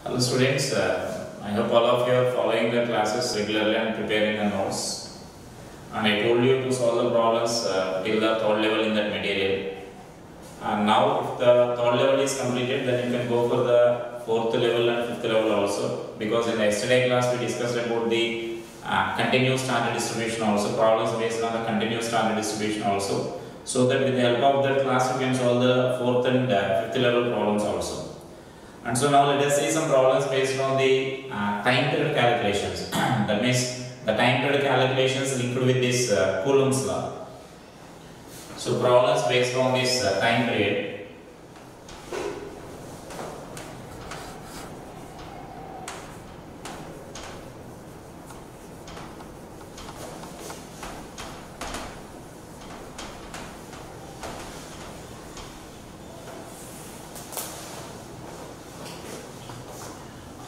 Hello students, I hope all of you are following the classes regularly and preparing the notes. And I told you to solve the problems till the third level in that material. And now if the third level is completed, then you can go for the fourth level and fifth level also. Because in the yesterday class we discussed about the continuous standard distribution also, problems based on the continuous standard distribution also. So that with the help of that class you can solve the fourth and fifth level problems also. And so now let us see some problems based on the time period calculations. That means the time period calculations linked with this Coulomb's law. So problems based on this time period.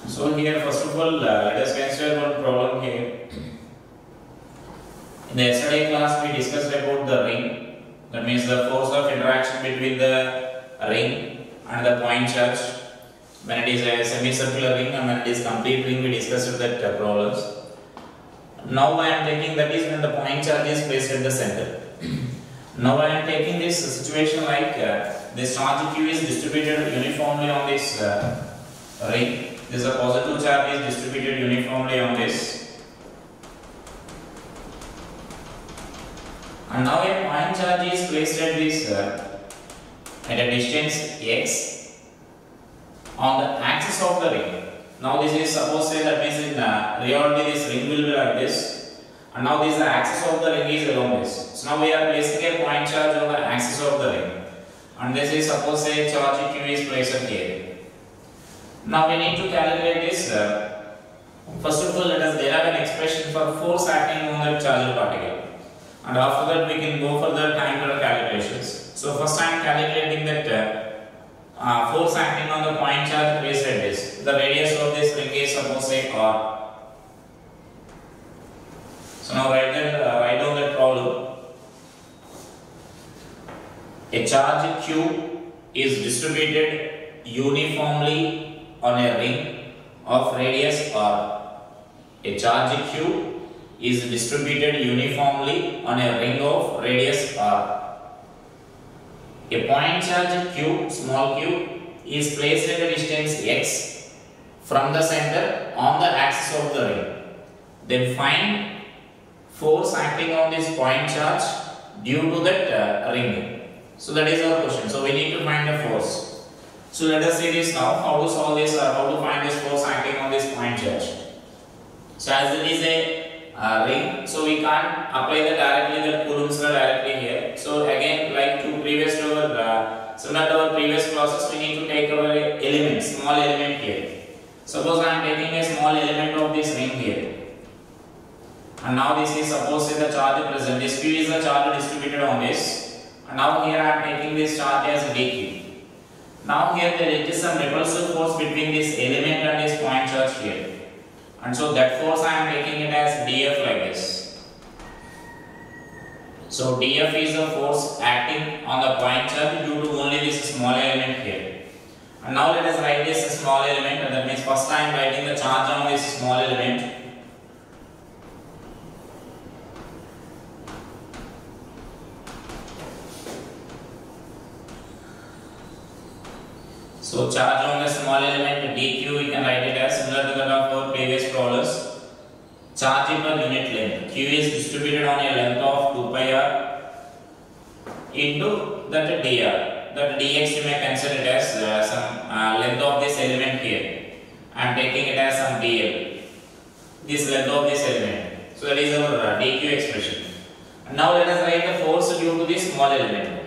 So here first of all let us consider one problem here. In the yesterday class we discussed about the ring. That means the force of interaction between the ring and the point charge when it is a semicircular ring and when it is complete ring. We discussed that problems. Now I am taking that is when the point charge is placed at the center. Now I am taking this situation like this charge Q is distributed uniformly on this ring. This is a positive charge is distributed uniformly on this, and now a point charge is placed at this at a distance x on the axis of the ring. Now this is suppose say that means in reality this ring will be like this, and now this the axis of the ring is along this. So now we are placing a point charge on the axis of the ring, and this is suppose say charge Q is placed here. Now we need to calculate this. First of all, let us derive an expression for force acting on the charged particle, and after that we can go for the time period calculations. So first I am calculating that force acting on the point charge placed at this. The radius of this ring is suppose say r. So now write down that problem. A charge Q is distributed uniformly on a ring of radius r. A charge Q is distributed uniformly on a ring of radius r. A point charge Q, small q, is placed at a distance x from the center on the axis of the ring. Then find force acting on this point charge due to that ring. So that is our question. So we need to find the force. So let us see this now, how to solve this or how to find this force acting on this point charge. So as it is a ring, so we can't apply that directly, the Coulomb's law directly here. So again, like similar to our previous classes, we need to take our element, small element here. Suppose I am taking a small element of this ring here. And now this is suppose the charge present. This Q is the charge distributed on this. And now here I am taking this charge as dq. Now here there is some repulsive force between this element and this point charge here, and so that force I am taking it as dF like this. So dF is the force acting on the point charge due to only this small element here. And now let us write this small element, and that means first I am writing the charge on this small element. So charge on the small element dq, we can write it as similar to that of our previous problems. Charge per unit length. Q is distributed on a length of 2 pi r into that dr. That dx you may consider it as some length of this element here. I am taking it as some dl. This length of this element. So that is our dq expression. And now let us write the force due to this small element.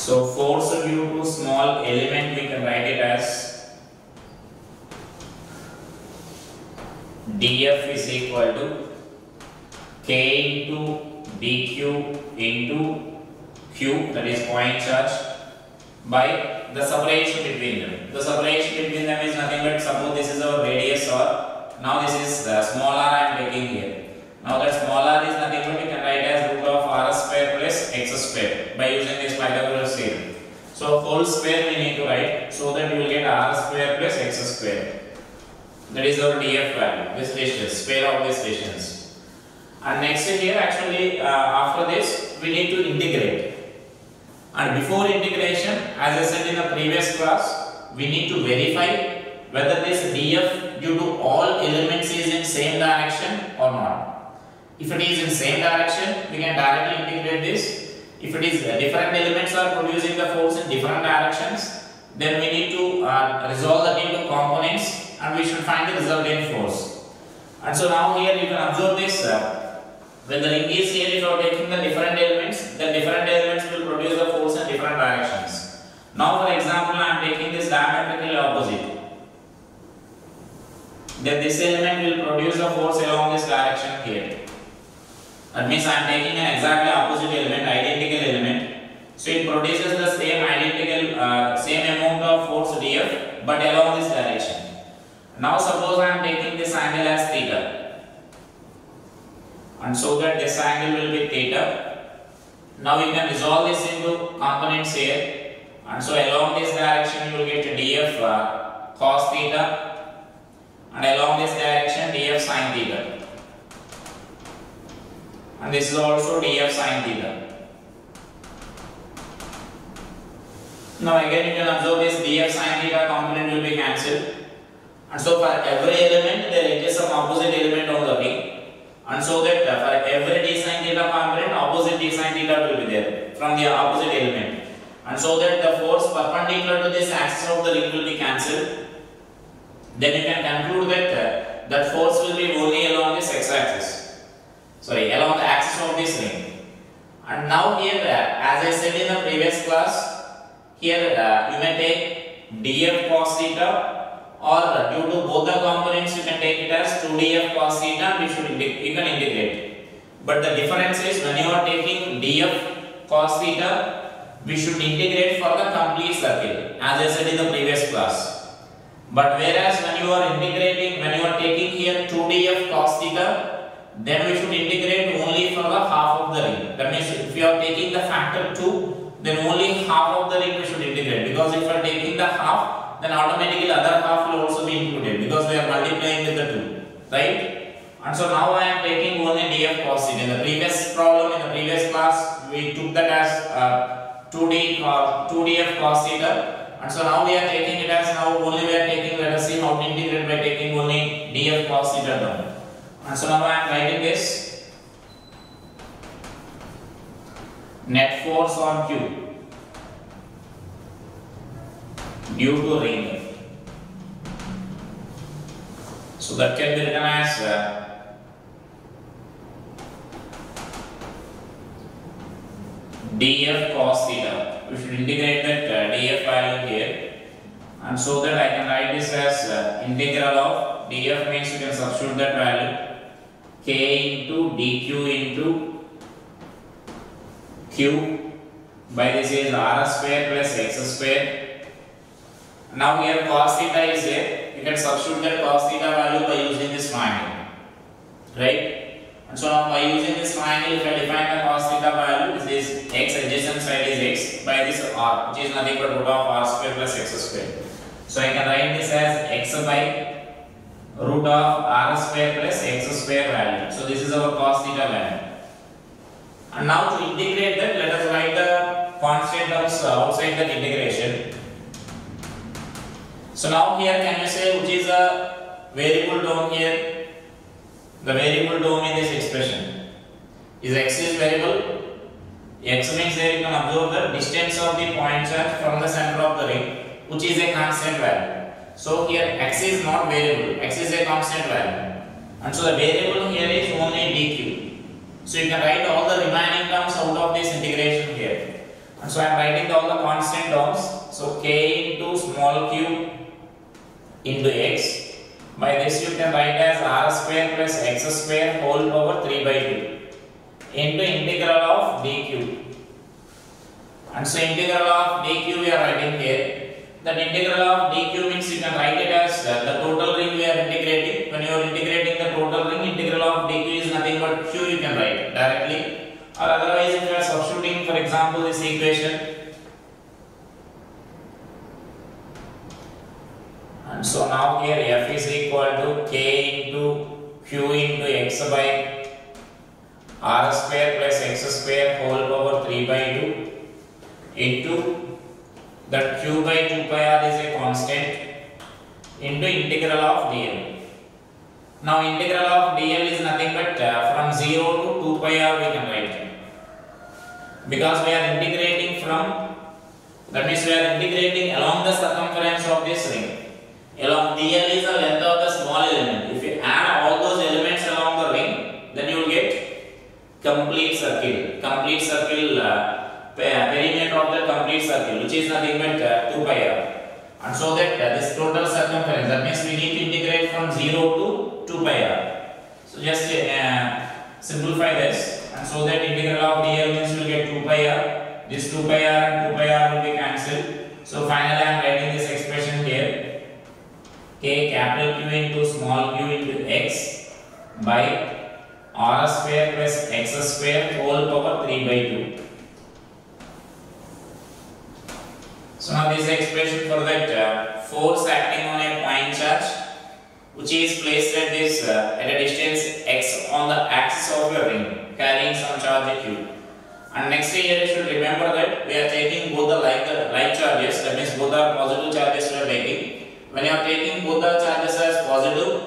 So force due to small element we can write it as dF is equal to K into dq into Q, that is point charge, by the separation between them. The separation between them is nothing but suppose this is our radius r. Now this is the small r I am taking here. Now that small r is nothing but you can write as root of r square plus x square by using this Pythagoras theorem. So whole square we need to write, so that you will get r square plus x square. That is our df value, this distance, square of this distance. And next here actually after this we need to integrate. And before integration, as I said in the previous class, we need to verify whether this df due to all elements is in same direction or not. If it is in same direction, we can directly integrate this. If it is different elements are producing the force in different directions, then we need to resolve that into components and we should find the resultant force. And so now here you can observe this. When the ring is here, if you are taking the different elements, then different elements will produce the force in different directions. Now for example, I am taking this diametrically opposite. Then this element will produce the force along this direction here. That means I am taking an exactly opposite element, identical element. So it produces the same identical, same amount of force df, but along this direction. Now suppose I am taking this angle as theta, and so that this angle will be theta. Now you can resolve this into components here, and so along this direction you will get df cos theta, and along this direction df sin theta. And this is also df sin theta. Now again you can observe this df sin theta component will be cancelled. And so for every element there is some opposite element on the ring. And so that for every d sin theta component, opposite d sin theta will be there from the opposite element. And so that the force perpendicular to this axis of the ring will be cancelled. Then you can conclude that that force will be only along this x-axis. Sorry, along the axis of this ring. And now here, as I said in the previous class, here you may take df cos theta, or due to both the components you can take it as 2df cos theta and you can integrate. But the difference is when you are taking df cos theta, we should integrate for the complete circle, as I said in the previous class. But whereas when you are integrating, when you are taking here 2df cos theta, then we should integrate only for the half of the ring. That means if you are taking the factor 2, then only half of the ring we should integrate, because if you are taking the half, then automatically other half will also be included, because we are multiplying with the 2, right? And so now I am taking only df cos theta. In the previous problem, in the previous class, we took that as 2df cos theta. And so now we are taking it as now only we are taking, let us see how to integrate by taking only df cos theta term. And so now I am writing this net force on Q due to ring. So that can be written as df cos theta. We should integrate that df value here, and so that I can write this as integral of df means you can substitute that value k into dq into q by this is r square plus x square. Now here cos theta is there, you can substitute that cos theta value by using this triangle, right? And so now by using this triangle, if I define the cos theta value, this is x, adjacent side is x, by this r, which is nothing but root of r square plus x square. So I can write this as x by root of r square plus x square value. So this is our cos theta value. And now to integrate that, let us write the constant terms outside that integration. So now here can you say which is a variable term here? The variable term in this expression is x is variable. X means there you can observe the distance of the point charge from the center of the ring, which is a constant value. So here x is not variable, x is a constant value, and so the variable here is only dq. So you can write all the remaining terms out of this integration here. And so I am writing all the constant terms. So k into small q into x. By this you can write as r square plus x square whole power 3 by 2 into integral of dq. And so integral of dq we are writing here. That integral of dq means you can write it as the total ring we are integrating. When you are integrating the total ring, integral of dq is nothing but example this equation. And so now here f is equal to k into q into x by r square plus x square whole power 3 by 2 into that q by 2 pi r is a constant into integral of dl. Now integral of dl is nothing but from 0 to 2 pi r we can write it. Because we are integrating from, that means we are integrating along the circumference of this ring. Along dl is the length of the small element. If you add all those elements along the ring, then you will get complete circle. Complete circle, perimeter of the complete circle, which is nothing but 2 pi r. And so that this total circumference, that means we need to integrate from 0 to 2 pi r. So just simplify this, and so that integral of dl means you will get 2 pi r. This 2 pi r and 2 pi r will be cancelled. So finally I am writing this expression here. K capital Q into small q into x by r square plus x square whole power 3 by 2. So now this expression for that force acting on a point charge which is placed at this at a distance x on the axis of your ring carrying some charge q. And next here you should remember that we are taking both the like charges, that means both are positive charges we are taking. When you are taking both the charges as positive,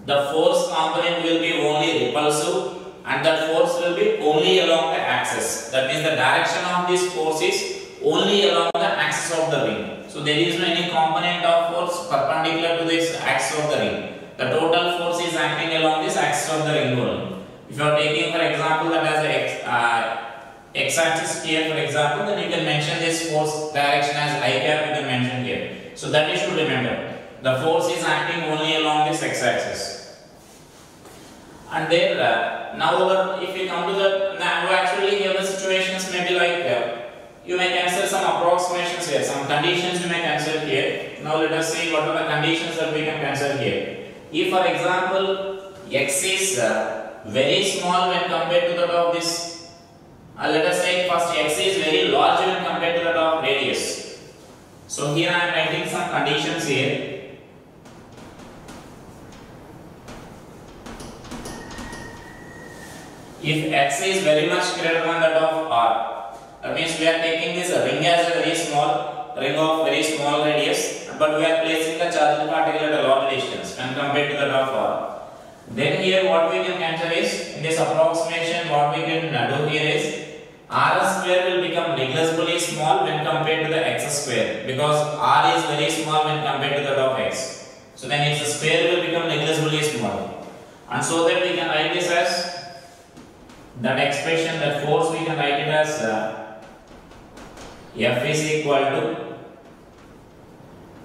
the force component will be only repulsive and that force will be only along the axis. That means the direction of this force is only along the axis of the ring. So there is no any component of force perpendicular to this axis of the ring. The total force is acting along this axis of the ring only. If you are taking for example that as a x axis here for example, then you can mention this force direction as I cap, you can mention here. So that you should remember. The force is acting only along this x axis. And there now if you come to the, now actually here the situations may be like you may consider some approximations here, some conditions you may consider here. Now let us see what are the conditions that we can consider here. If for example x is very small when compared to that of this, let us say first x is very large when compared to that of radius. So here I am writing some conditions here. If x is very much greater than that of r, that means we are taking this ring as a very small ring of very small radius, but we are placing the charged particle at a large distance when compared to that of r. Then here what we can consider is, in this approximation what we can do here is r square will become negligibly small when compared to the x square, because r is very small when compared to that of x. So then its square will become negligibly small, and so that we can write this as that expression, that force we can write it as F is equal to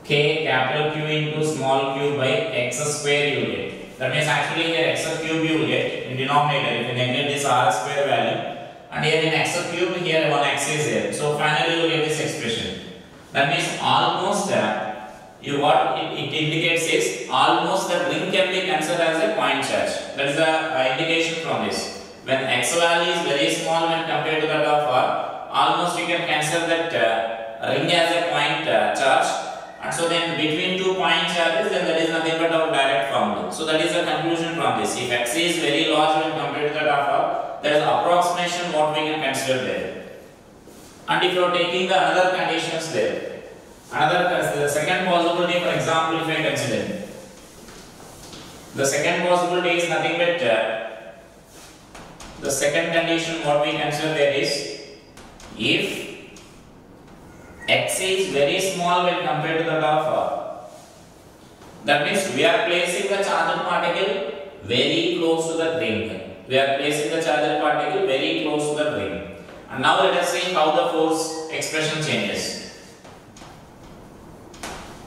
K capital Q into small q by x square you get. That means actually here x cube you will get in denominator if you neglect this r square value, and here in x cube here 1x is there. So finally you will get this expression. That means almost what it indicates is almost the ring can be considered as a point charge. That is the indication from this. When x value is very small when compared to that of r, almost you can consider that ring as a point charge, and so then between two point charges, then that is nothing but our direct formula. So that is the conclusion from this. If x is very large when compared to that of r, that is approximation what we can consider there. And if you are taking the another conditions there, the second possibility, for example, if I consider the second possibility is nothing but the second condition what we consider there is, if x is very small when compared to that of r, that means we are placing the charged particle very close to the ring. We are placing the charged particle very close to the ring. And now let us see how the force expression changes.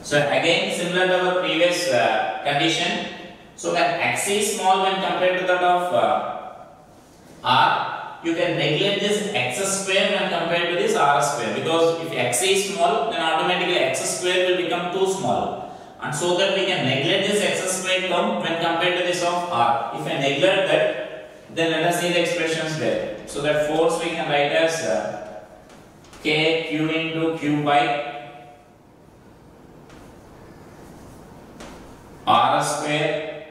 So again similar to our previous condition, so when x is small when compared to that of r, you can neglect this x square when compared to this r square, because if x is small then automatically x square will become too small, and so that we can neglect this x square term when compared to this of r. If I neglect that, then let us see the expressions there. So that force we can write as K Q into Q by R square,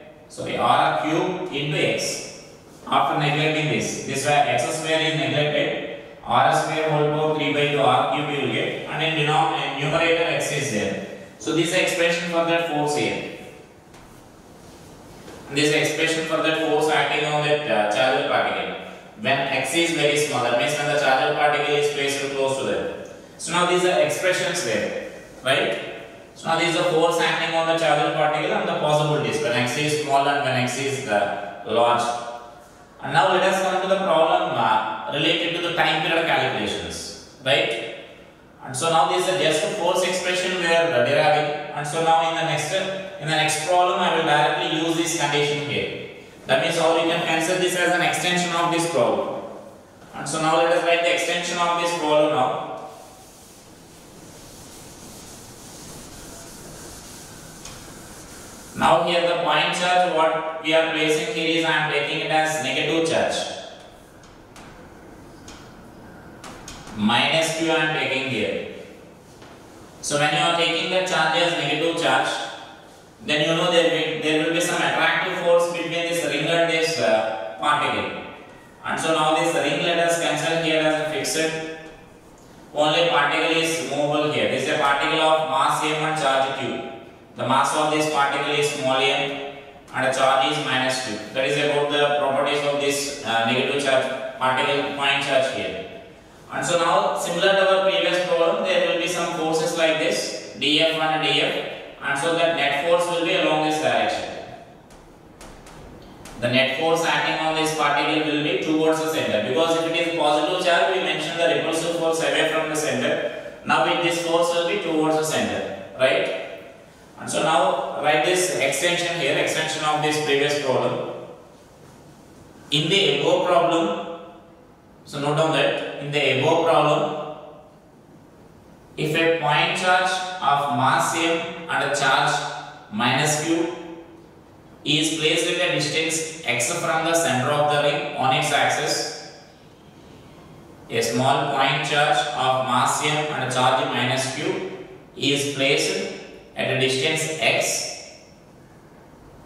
R cube into X. After neglecting this way X square is neglected, R square whole power 3 by 2 R cube you will get, and in numerator X is there. So this is the expression for that force here. And this is the expression for that force acting on that charged particle. When X is very small, that means when the charged particle is placed close to that. So now these are expressions there, right? So now these are force acting on the charged particle and the possibilities when X is small and when X is large. And now let us come to the problem related to the time period calculations, right? And so now this is just a force expression we are deriving. And so now in the next problem I will directly use this condition here. That means how you can consider this as an extension of this problem. And so now let us write the extension of this problem now. Now here the point charge what we are placing here is I am taking it as negative charge. Minus Q I am taking here. So when you are taking the charge as negative charge, then you know there will be some attractive force between this ring and this particle. And so now this ring let us cancel here as a fixed. Only particle is movable here. This is a particle of mass m and charge q. The mass of this particle is small m and the charge is minus q. That is about the properties of this negative charge particle point charge here. And so now similar to our previous problem, there will be some forces like this dF and dF, and so that net force will be along this direction. The net force acting on this particle will be towards the center, because if it is positive charge we mentioned the repulsive force away from the center. Now this force will be towards the center, right? And so now write this extension here, extension of this previous problem. In the above problem, so note down that in the above problem, if a point charge of mass m and a charge minus q is placed at a distance x from the center of the ring on its axis, a small point charge of mass m and a charge minus q is placed at a distance x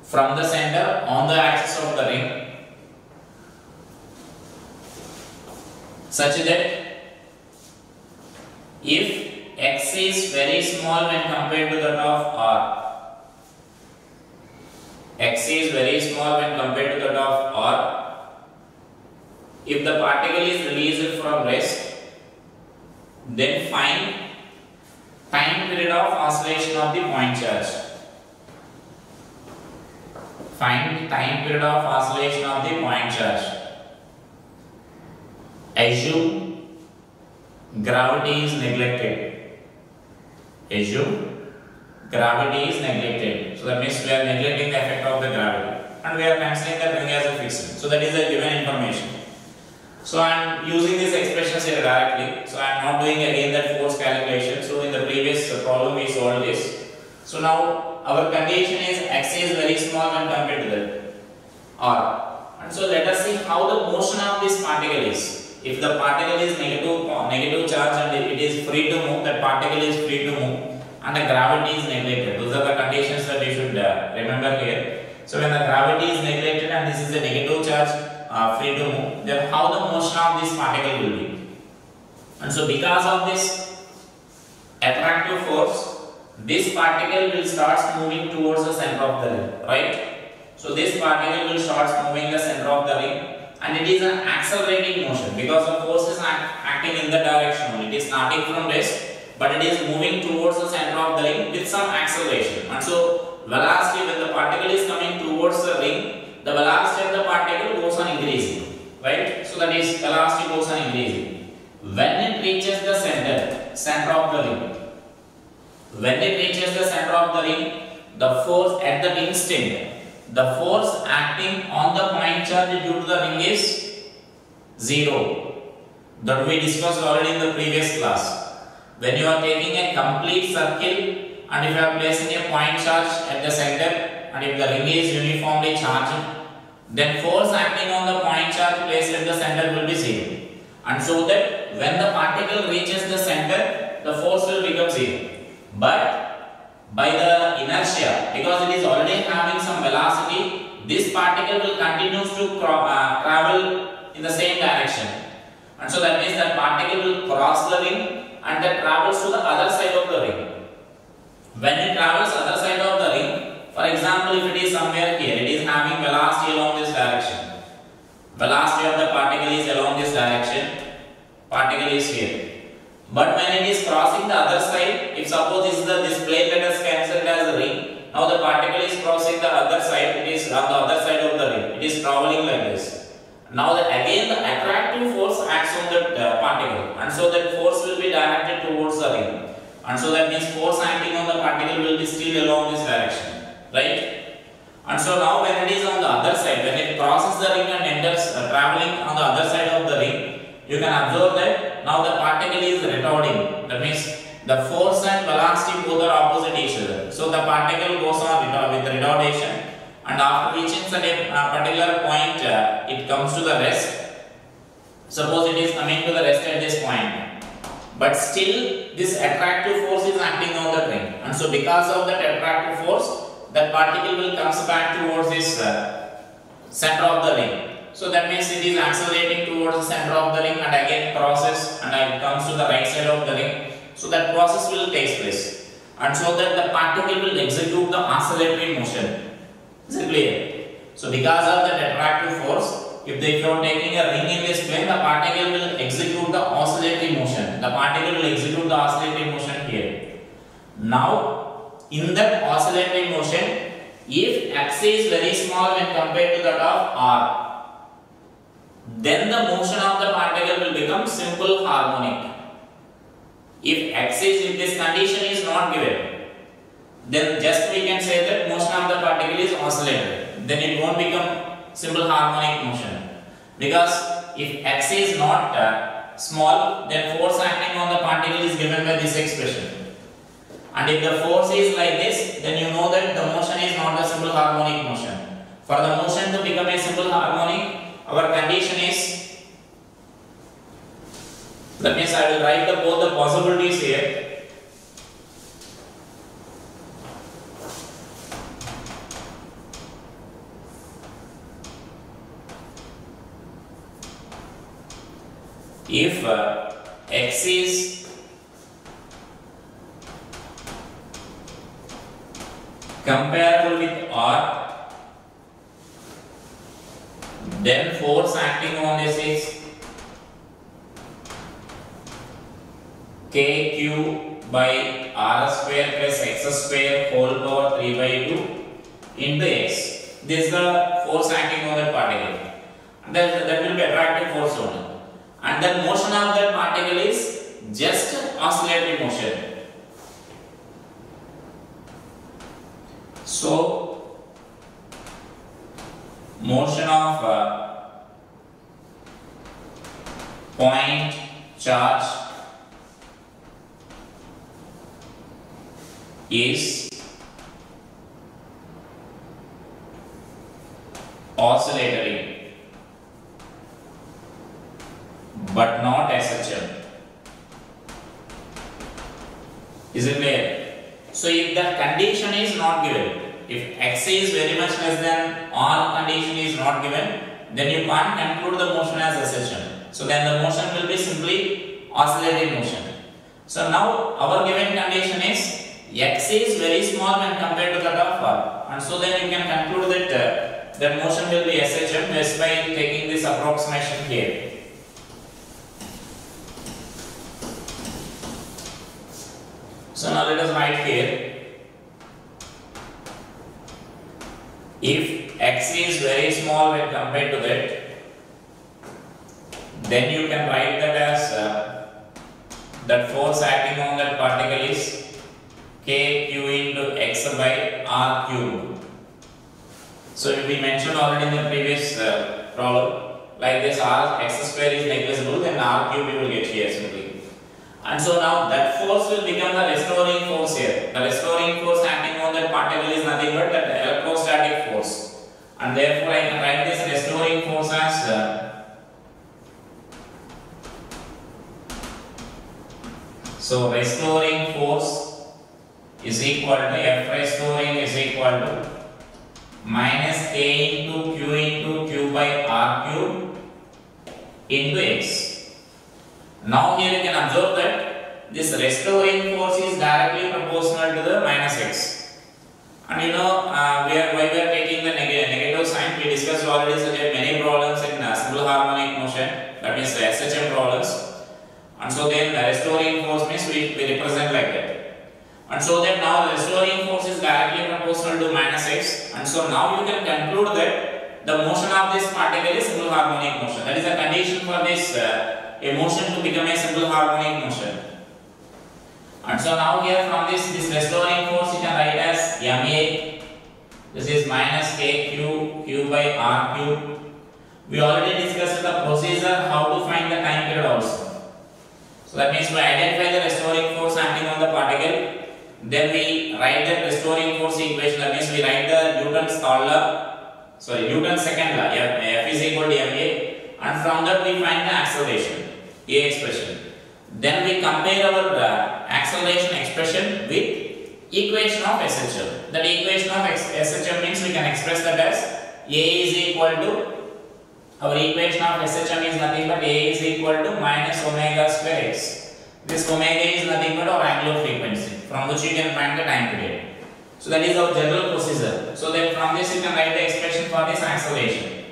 from the center on the axis of the ring, such that if x is very small when compared to that of r, x is very small when compared to that of r, if the particle is released from rest, then find time period of oscillation of the point charge. Find time period of oscillation of the point charge. Assume gravity is neglected. Assume gravity is neglected. So that means we are neglecting the effect of the gravity and we are considering the ring as a fixed. So that is the given information. So I am using these expressions here directly. So I am not doing again that force calculation. So in the previous problem we solved this. So now our condition is x is very small when compared to that r. And so let us see how the motion of this particle is. If the particle is negative charge and it is free to move, that particle is free to move and the gravity is neglected. Those are the conditions that you should remember here. So when the gravity is neglected and this is a negative charge free to move, then how the motion of this particle will be. And so because of this attractive force, this particle will start moving towards the center of the ring, right? So this particle will start moving the center of the ring. And it is an accelerating motion because the force is acting in the direction only. It is starting from rest, but it is moving towards the center of the ring with some acceleration. And so velocity, when the particle is coming towards the ring, the velocity of the particle goes on increasing, right? So that is velocity goes on increasing. When it reaches the center of the ring, when it reaches the center of the ring, the force at that instant, the force acting on the point charge due to the ring is 0. That we discussed already in the previous class. When you are taking a complete circle and if you are placing a point charge at the center and if the ring is uniformly charged, then force acting on the point charge placed at the center will be 0. And so that when the particle reaches the center, the force will become 0. But by the inertia, because it is already having some velocity, this particle will continue to travel in the same direction. And so that means that particle will cross the ring and then travels to the other side of the ring. When it travels other side of the ring, for example, if it is somewhere here, it is having velocity along this direction. Velocity of the particle is along this direction. Particle is here. But when it is crossing the other side, if suppose this plate, let us consider it as a ring. Now the particle is crossing the other side. It is on the other side of the ring. It is traveling like this. Now again the attractive force acts on that particle, and so that force will be directed towards the ring. And so that means force acting on the particle will be still along this direction, right? And so now when it is on the other side, when it crosses the ring and enters traveling on the other side of the ring, you can observe that now the particle is retarding. That means the force and velocity both are opposite each other. So the particle goes on with retardation, and after reaching a particular point, it comes to the rest. Suppose it is coming to the rest at this point, but still this attractive force is acting on the ring, and so because of that attractive force, that particle will comes back towards this center of the ring. So that means it is accelerating towards the center of the ring and again crosses and it comes to the right side of the ring. So that process will take place, and so that the particle will execute the oscillatory motion. Is it clear? So because of that attractive force, if you are taking a ring in this plane, the particle will execute the oscillatory motion. The particle will execute the oscillatory motion here. Now, in that oscillatory motion, if x is very small when compared to that of r, then the motion of the particle will become simple harmonic. If this condition is not given, then just we can say that motion of the particle is oscillatory. Then it won't become simple harmonic motion, because if x is not small, then force acting on the particle is given by this expression. And if the force is like this, then you know that the motion is not a simple harmonic motion. For the motion to become a simple harmonic, our condition is, that means I will write both the possibilities here. If x is comparable with r, then force acting on this is kq by r square plus x square whole power 3 by 2 into x. This is the force acting on that particle. And that will be attractive force only. And the motion of that particle is just oscillatory motion. So, motion of point charge is oscillatory but not SHM. Is it clear? So if the condition is not given, if x is very much less than r condition is not given, then you can't conclude the motion as SHM. So then the motion will be simply oscillatory motion. So now our given condition is x is very small when compared to that of r, and so then you can conclude that that motion will be SHM just by taking this approximation here. So now let us write here, if x is very small when compared to that, then you can write that as that force acting on that particle is kq into x by r cube. So we mentioned already in the previous problem, like this r x square is negligible, then r cube we will get here simply. And so now that force will become the restoring force here. The restoring force acting on that particle is nothing but that electrostatic force. and therefore I can write this restoring force as so restoring force is equal to F restoring is equal to minus K into Q by R cube into X. Now here you can observe that this restoring force is directly proportional to the minus X. And you know why we are taking the negative sign. We discussed already many problems in simple harmonic motion, that means the SHM problems. And so then the restoring force means we represent like that. And so that now the restoring force is directly proportional to minus X. And so now you can conclude that the motion of this particle is simple harmonic motion. That is a condition for this a motion to become a simple harmonic motion. And so now here from this restoring force you can write as MA. This is minus Q by R cube. We already discussed the procedure how to find the time period also. So that means we identify the restoring force acting on the particle. Then we write the restoring force equation. That means we write the Newton's second law. F is equal to ma, and from that we find the acceleration A expression. Then we compare our acceleration expression with equation of SHM. That equation of SHM means we can express that as A is equal to, our equation of SHM is nothing but A is equal to minus omega square x. This omega is nothing but our angular frequency, from which you can find the time period. So that is our general procedure. So then from this you can write the expression for this acceleration.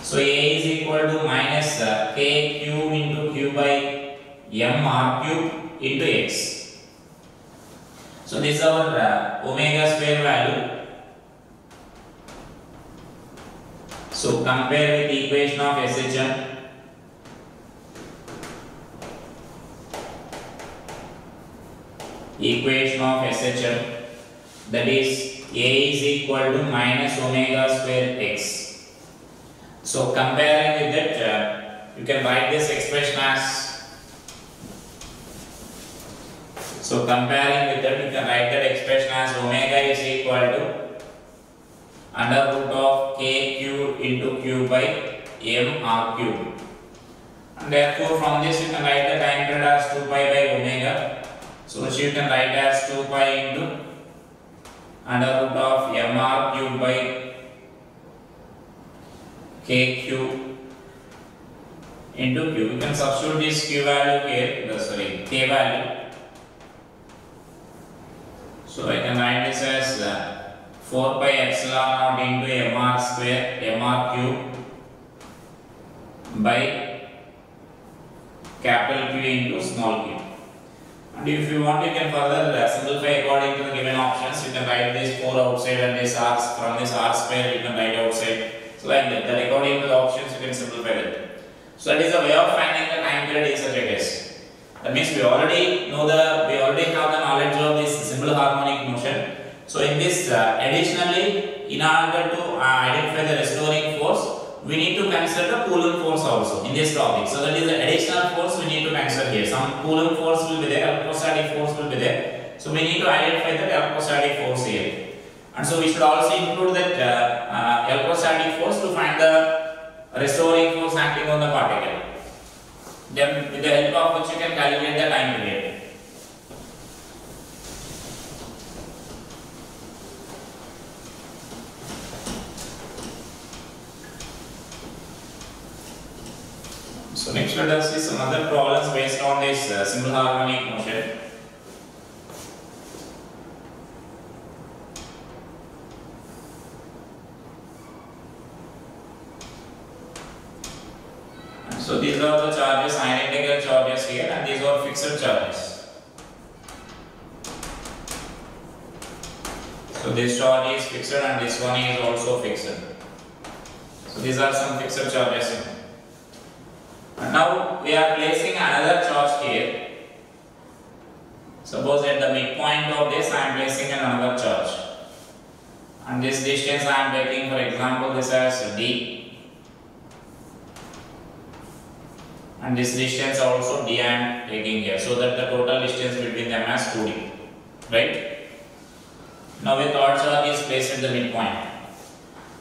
So A is equal to minus K cube into Q by M R cube into X. So this is our omega square value. So compare with the equation of SHM. Equation of SHM, that is A is equal to minus omega square x. So comparing with that, you can write this expression as, so comparing with that you can write that expression as omega is equal to under root of K cube into Q by M R cube. And therefore from this you can write the time period as 2 pi by omega. So which you can write as 2 pi into under root of mr cube by K cube into Q. You can substitute this Q value here, K value. So I can write this as 4 pi epsilon naught into mr square mr cube by capital Q into small q. And if you want, you can further simplify according to the given options. You can write this 4 outside and this r, from this r square you can write outside. So like that, according to the options you can simplify it. So that is a way of finding the time period in such a case. That means we already have the knowledge of this simple harmonic motion. So in this additionally, in order to identify the restoring force, we need to consider the Coulomb force also in this topic. So that is the additional force we need to consider here. Some Coulomb force will be there, electrostatic force will be there. So we need to identify the electrostatic force here. And so we should also include that electrostatic force to find the restoring force acting on the particle. Then with the help of which you can calculate the time period. So next let us see some other problems based on this simple harmonic motion. So these are the charges, identical charges here, and these are fixed charges. So this charge is fixed and this one is also fixed. So these are some fixed charges here. And now we are placing another charge here. Suppose at the midpoint of this I am placing another charge. And this distance I am taking, for example, this as d. And this distance also d I am taking here. So that the total distance between them as 2d. Right? Now a third charge is placed at the midpoint.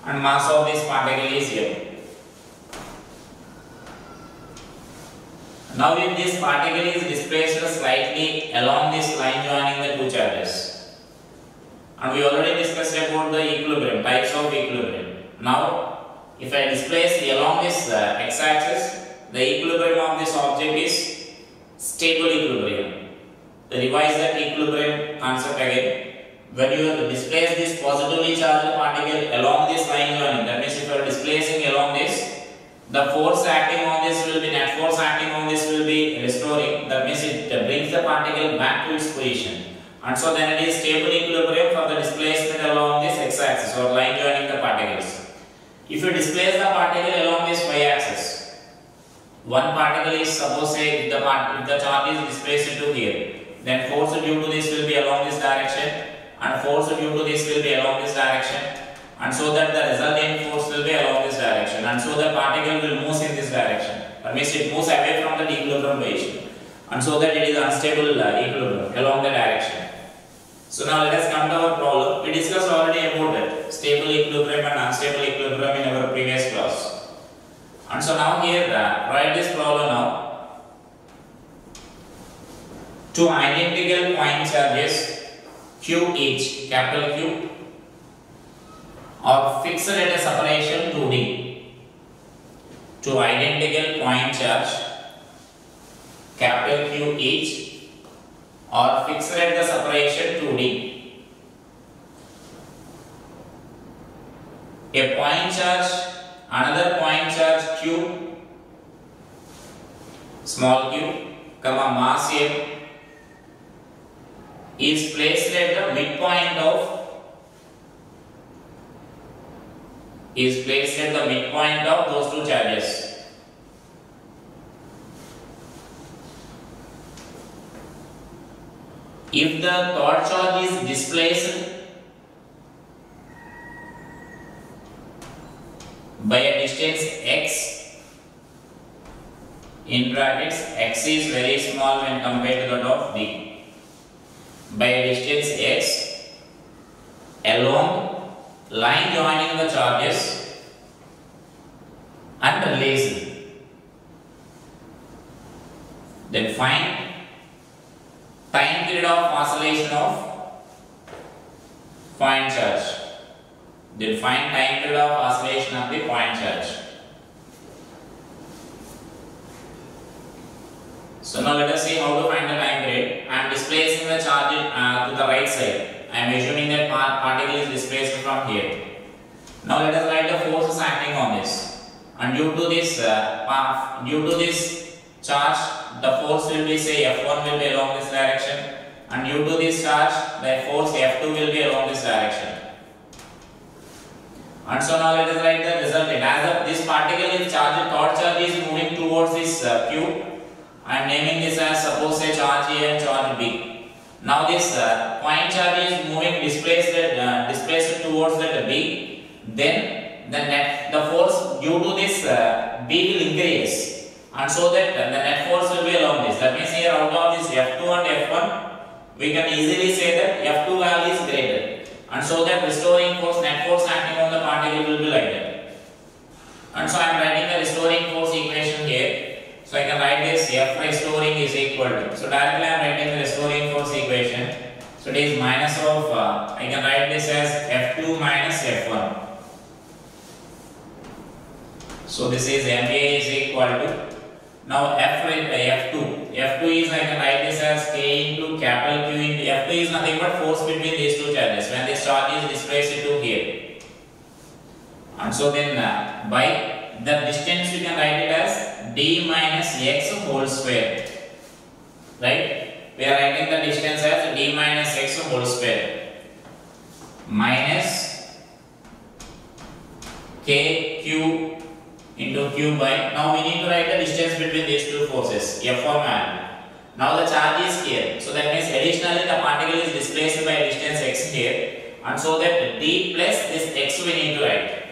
and mass of this particle is m. Now if this particle is displaced slightly along this line joining the two charges, and we already discussed about the equilibrium, types of equilibrium. Now if I displace along this x-axis, the equilibrium of this object is stable equilibrium. Revise that equilibrium concept again. When you displace this positively charged particle along this line joining, that means if you are displacing along this, the force acting on this will be, net force acting on this will be restoring. That means it brings the particle back to its position. And so then it is stable equilibrium for the displacement along this x-axis or line joining the particles. If you displace the particle along this y-axis, one particle is, suppose say if the charge is displaced to here, then force due to this will be along this direction, and force due to this will be along this direction, and so that the resultant force will be along this direction, and so the particle will move in this direction. That means it moves away from the equilibrium position, and so that it is unstable equilibrium along the direction. So now let us come to our problem. We discussed already about it, stable equilibrium and unstable equilibrium in our previous class. And so now here write this problem now. Two identical point charges Q each, capital Q, are fixed at a separation 2d. Two identical point charge capital Q each are fixed at the separation 2d. A point charge, another point charge Q, small q, comma mass m, is placed at the midpoint of those two charges. If the third charge is displaced by a distance x, in brackets x is very small when compared to that of b, by a distance x along line joining the charges and released, then find time period of oscillation of point charge. Then find time period of oscillation of the point charge. So now let us see how to find the time period. I am displacing the charge to the right side. I am assuming that particle is displaced from here. Now let us write the forces acting on this. And due to this charge, the force will be, say, F1 will be along this direction, and due to this charge, the force F2 will be along this direction. And so now let us write the resultant. As this particle is charged, third charge is moving towards this Q. I am naming this as, suppose, say, charge A and charge B. Now this point charge is moving displaced towards that B. Then the force due to this B will increase, and so that the net force will be along this. That means here out of this F2 and F1, we can easily say that F2 value is greater, and so that restoring force, net force acting on the particle will be like that. And so I am writing the restoring force equation here. So I can write this F restoring is equal to, so directly I am writing the restoring force equation. So it is minus of, I can write this as F2 minus F1. So this is MA is equal to, now F2 is, I can write this as K into capital Q into, F2 is nothing but force between these two charges when this charge is displaced to here. And so then by the distance you can write it as d minus x whole square, right? We are writing the distance as d minus x whole square minus kq into q by, now we need to write the distance between these two forces, F1 and. Now the charge is here, so that means additionally the particle is displaced by a distance x here, and so that d plus this x we need to write.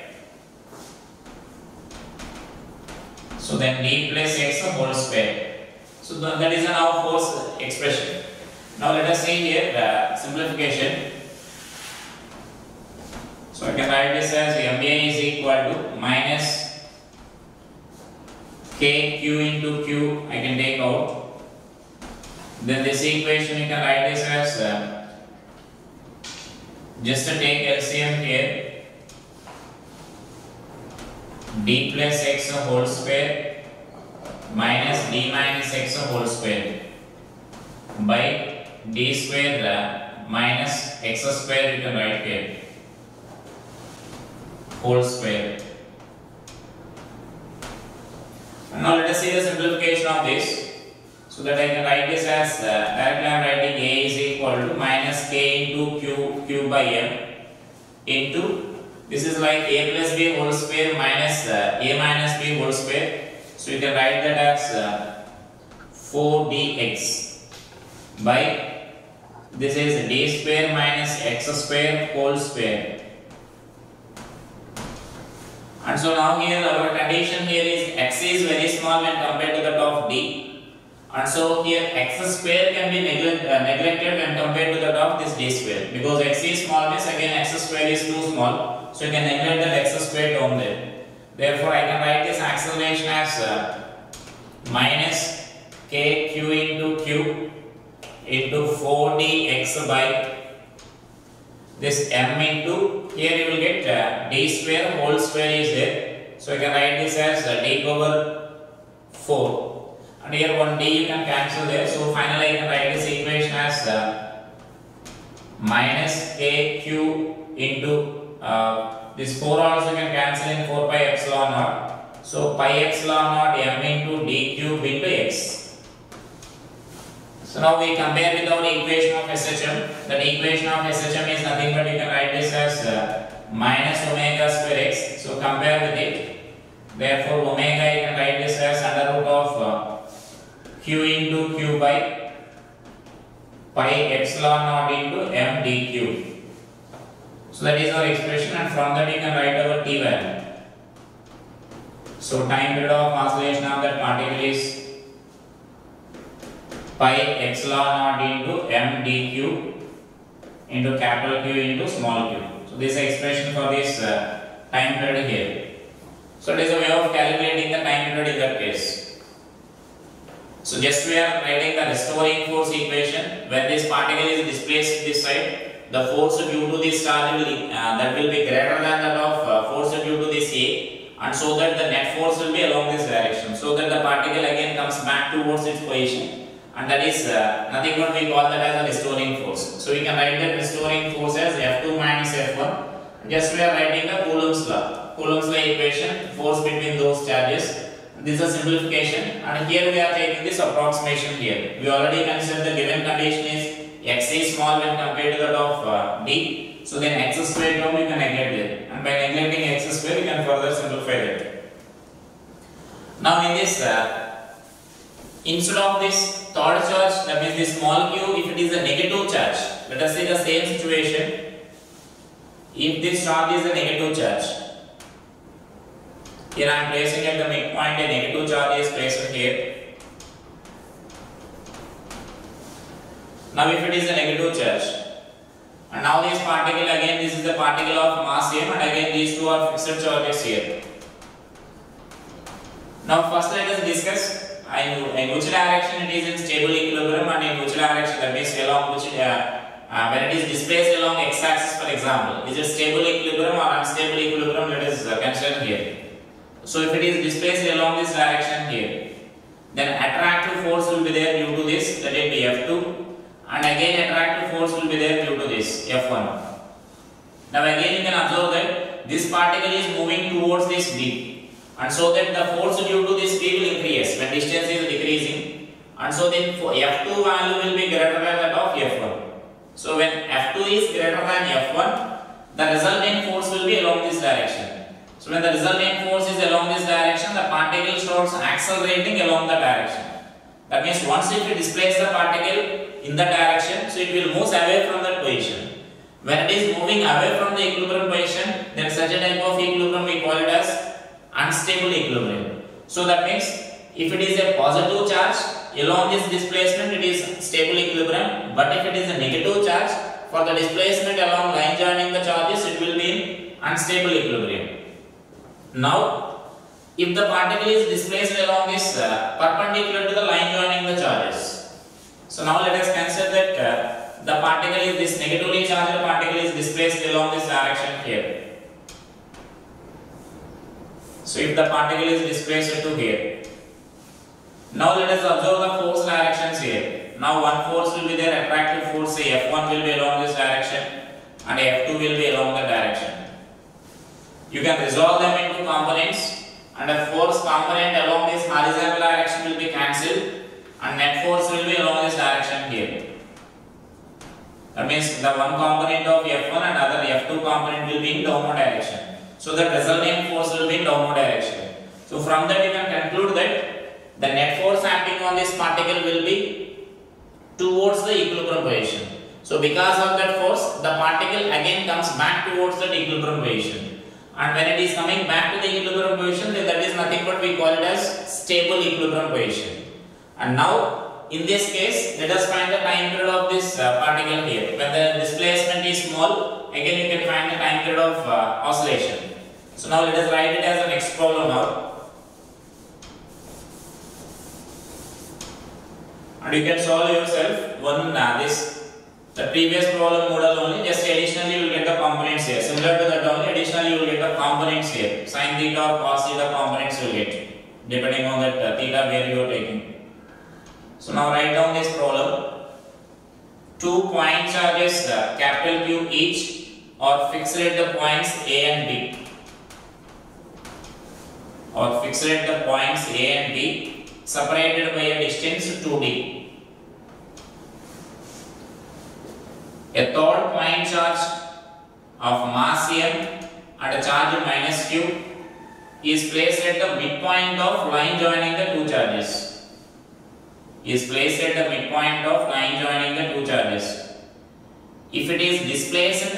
So then d plus x whole square. So that is now force expression. Now let us see here the simplification. So I can write this as MA is equal to minus KQ into Q, I can take out. Then this equation you can write this as just to take LCM here, d plus x whole square minus d minus x whole square by d square minus x square, you can write here, whole square. And now let us see the simplification of this. So that I can write this as directly I am writing A is equal to minus K into Q by M into, this is like A plus B whole square minus A minus B whole square. So you can write that as 4dx by, this is d square minus x square whole square. And so now here our condition here is x is very small when compared to that of d. And so here x square can be neglected when compared to that of this d square, because x is small means again x square is too small, so you can neglect that x square down there. Therefore I can write this acceleration as minus kq into q into 4dx by this m into, here you will get d square whole square is there, so you can write this as d over 4. And here one d you can cancel there, so finally I can write this equation as minus kq into this 4 also you can cancel in 4 pi epsilon naught, so pi epsilon naught m into d cube into x. So now we compare with our equation of SHM. That equation of SHM is nothing but you can write this as minus omega square x, so compare with it. Therefore omega you can write this as under root of q into q by pi epsilon naught into m d cube. So that is our expression, and from that you can write our t value. So time period of oscillation of that particle is pi epsilon naught into m d cube into capital Q into small q. So this is the expression for this time period here. So it is a way of calculating the time period in that case. So just we are writing the restoring force equation. When this particle is displaced this side, the force due to this charge will that will be greater than that of force due to this A, and so that the net force will be along this direction, so that the particle again comes back towards its position, and that is nothing but we call that as a restoring force. So we can write that restoring force as F2 minus F1. Just we are writing the Coulomb's law equation, force between those charges. This is a simplification, and here we are taking this approximation here. We already considered the given condition is x is small when compared to that of d. So then x square term we can neglect it, and by neglecting x square we can further simplify it. Now in this, instead of this third charge, that means this small q, if it is a negative charge, let us say the same situation. If this charge is a negative charge, here I am placing at the midpoint a negative charge is placed here. Now if it is a negative charge, and now this particle again, this is the particle of mass m, and again these two are fixed charges here. Now first let us discuss in which direction it is in stable equilibrium, and in which direction, that means along which when it is displaced along x-axis, for example, is it stable equilibrium or unstable equilibrium, let us consider here. So if it is displaced along this direction here, then attractive force will be there due to this, that will be F2, and again attractive force will be there due to this F1. Now again you can observe that this particle is moving towards this B, and so that the force due to this B will increase when distance is decreasing, and so then F2 value will be greater than that of F1. So when F2 is greater than F1, the resultant force will be along this direction. So when the resultant force is along this direction, the particle starts accelerating along the direction. That means once if you displace the particle in that direction, so it will move away from that position. When it is moving away from the equilibrium position, then such a type of equilibrium we call it as unstable equilibrium. So that means if it is a positive charge along this displacement, it is stable equilibrium, but if it is a negative charge, for the displacement along line joining the charges, it will be in unstable equilibrium. Now, if the particle is displaced along this perpendicular to the line joining the charges. So now let us consider that the particle is this negatively charged particle is displaced along this direction here. So if the particle is displaced to here. Now let us observe the force directions here. Now one force will be there, attractive force, say F1 will be along this direction and F2 will be along the direction. You can resolve them into components and a force component along this horizontal direction will be cancelled and net force will be along this direction here. That means the one component of F1 and other F2 component will be in downward direction. So the resulting force will be in downward direction. So from that you can conclude that the net force acting on this particle will be towards the equilibrium position. So because of that force, the particle again comes back towards the equilibrium position. And when it is coming back to the equilibrium position, then that is nothing but we call it as stable equilibrium position. And now, in this case, let us find the time period of this particle here. When the displacement is small, again you can find the time period of oscillation. So now let us write it as a next problem now. And you can solve yourself one the previous problem model only, just additionally you will get the components here. Similar to that only, additionally you will get the components here. Sin theta or cos theta components you will get, depending on that theta where you are taking. So now write down this problem. 2 point charges capital Q each are fixed at the points A and B. Or fixed at the points A and B, separated by a distance 2d. A third point charge of mass M and a charge minus Q is placed at the midpoint of line joining the two charges. Is placed at the midpoint of line joining the two charges. If it is displaced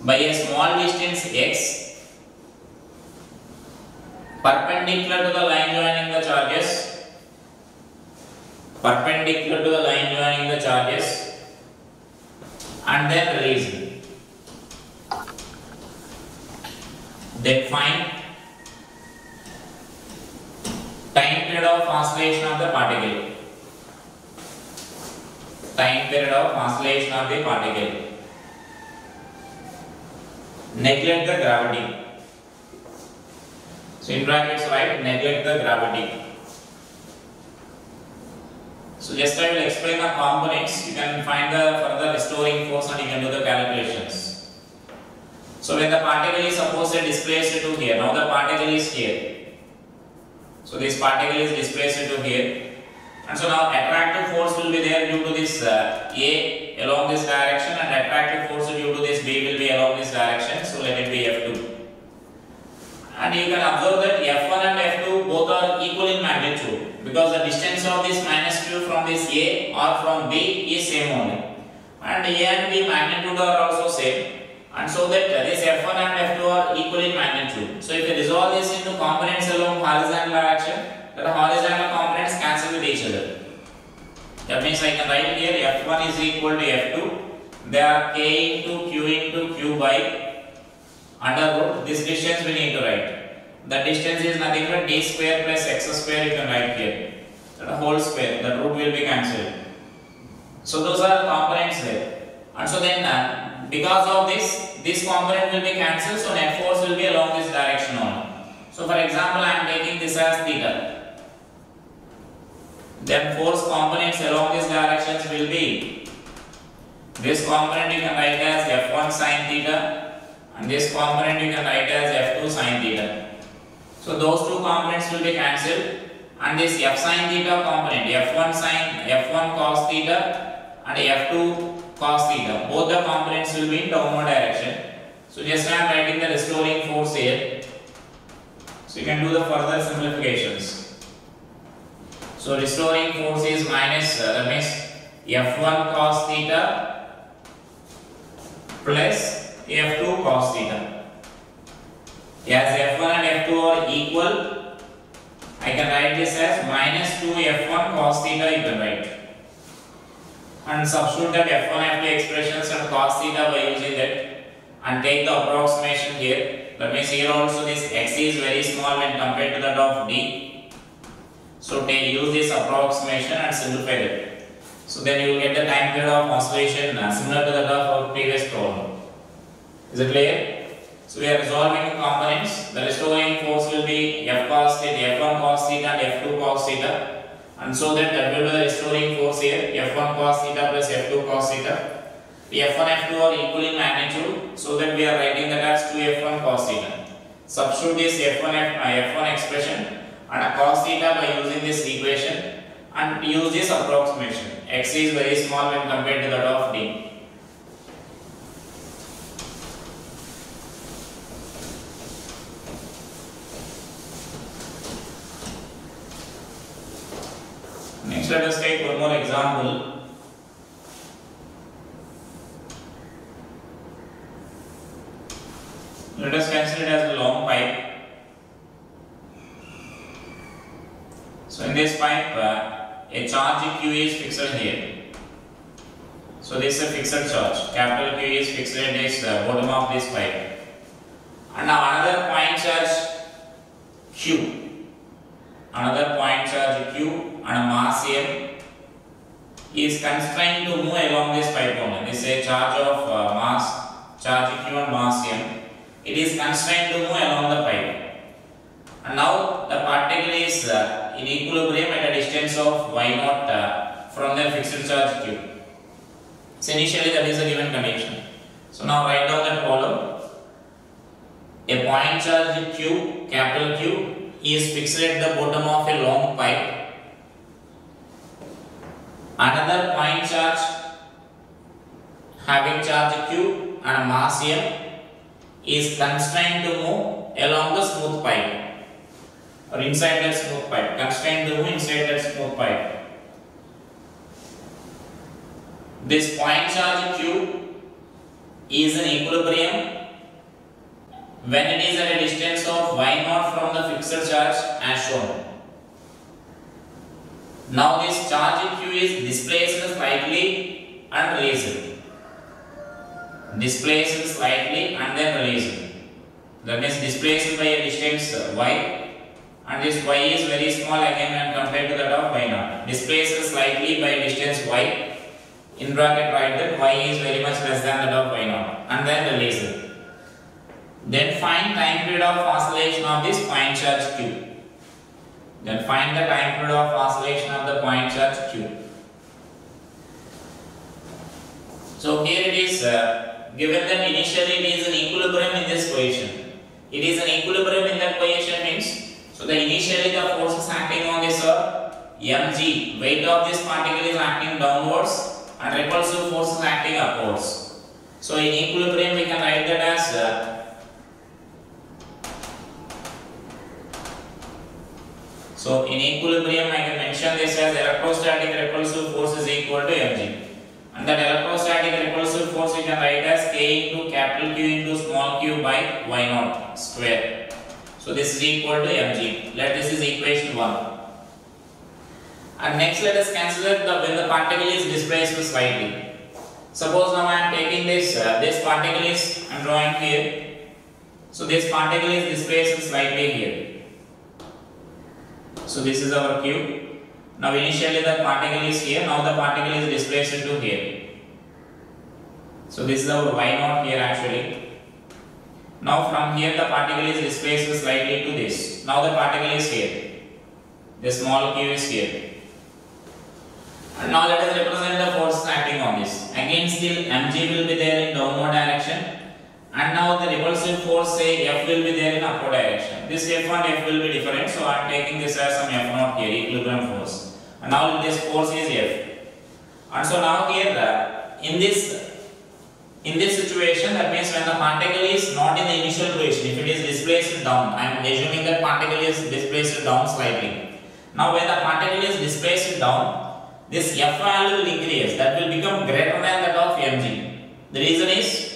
by a small distance x perpendicular to the line joining the charges, perpendicular to the line joining the charges, and then released. Then find time period of oscillation of the particle. Time period of oscillation of the particle. Neglect the gravity. So in brackets write neglect the gravity. So just I will explain the components. You can find the further restoring force and you can do the calculations. So when the particle is supposed to displaced to here, now the particle is here. So this particle is displaced to here. And so now attractive force will be there due to this A along this direction and attractive force due to this B will be along this direction. So let it be F2. And you can observe that F1 and F2 both are equal in magnitude because the distance of this minus Q from this A or from B is same only. And A and B magnitude are also same. And so that this F1 and F2 are equal in magnitude. So if you resolve this into components along horizontal direction, the horizontal components cancel with each other. That means I can write here F1 is equal to F2. They are K into Q by under root. This distance we need to write. The distance is nothing but d square plus x square you can write here. The whole square, the root will be cancelled. So those are components there. And so then because of this component will be cancelled, so net force will be along this direction only. So for example, I am taking this as theta. Then force components along these directions will be, this component you can write as F1 sin theta. And this component you can write as F2 sin theta. So those two components will be cancelled and this F sin theta component, F1 cos theta and F2 cos theta, both the components will be in downward direction. So just I am writing the restoring force here. So you can do the further simplifications. So restoring force is minus, that means F1 cos theta plus F2 cos theta. As F1 and F2 are equal, I can write this as minus 2 F1 cos theta you can write. and substitute that f1 f2 expressions and cos theta by using that and take the approximation here. That means here also this x is very small when compared to that of d. So use this approximation and simplify that. So then you will get the time period of oscillation similar to that of our previous problem. Is it clear? So we are resolving components. The restoring force will be f cos theta, f1 cos theta and f2 cos theta. And so that will be the restoring force here, f1 cos theta plus f2 cos theta. The f1 f2 are equal in magnitude, so that we are writing that as 2f1 cos theta. Substitute this f1 expression and a cos theta by using this equation and use this approximation. X is very small when compared to that of d. Next, let us take one more example. Let us consider it as a long pipe. So in this pipe, a charge Q is fixed here. So this is a fixed charge. Capital Q is fixed at this bottom of this pipe. And now another point charge Q. Another point charge Q and a mass M is constrained to move along this pipe only. This is a charge of charge Q and mass M. It is constrained to move along the pipe. And now the particle is in equilibrium at a distance of y0 from the fixed charge Q. So initially that is a given condition. So now write down that column. A point charge Q, capital Q, is fixed at the bottom of a long pipe. Another point charge having charge Q and a mass M is constrained to move along the smooth pipe or inside that smooth pipe. Constrained to move inside that smooth pipe. This point charge Q is in equilibrium when it is at a distance of y0 from the fixed charge as shown. Now this charge Q is displaced slightly and released. Displaced slightly and then released. That means displaced by a distance y, and this y is very small again when compared to that of y0. Displaced slightly by distance y, in bracket write that y is very much less than that of y0, and then released. Then find time period of oscillation of this point charge Q. Then find the time period of oscillation of the point charge Q. So here it is given that initially it is an equilibrium in this position. It is an equilibrium in that position means, so the initially the forces acting on this are mg, weight of this particle is acting downwards and repulsive forces acting upwards. So in equilibrium we can write that as so in equilibrium I can mention this as electrostatic repulsive force is equal to mg. And that electrostatic repulsive force we can write as K into capital Q into small q by y0 square. So this is equal to mg. Let this is equation 1. And next let us consider when the particle is displaced slightly. Suppose now I am taking this particle is I am drawing here. So this particle is displaced slightly here. So this is our Q. Now initially the particle is here, now the particle is displaced to here. So this is our y0 here actually. Now from here the particle is displaced slightly to this. Now the particle is here. The small q is here. And now let us represent the forces acting on this. Again still mg will be there in downward direction. And now the repulsive force say F will be there in upward direction. This F and F will be different, so I am taking this as some F0 here, equilibrium force. And now this force is F. And so now here in this situation, that means when the particle is not in the initial position, if it is displaced down, I am assuming that particle is displaced down slightly. Now when the particle is displaced down, this F value will increase, that will become greater than that of mg. The reason is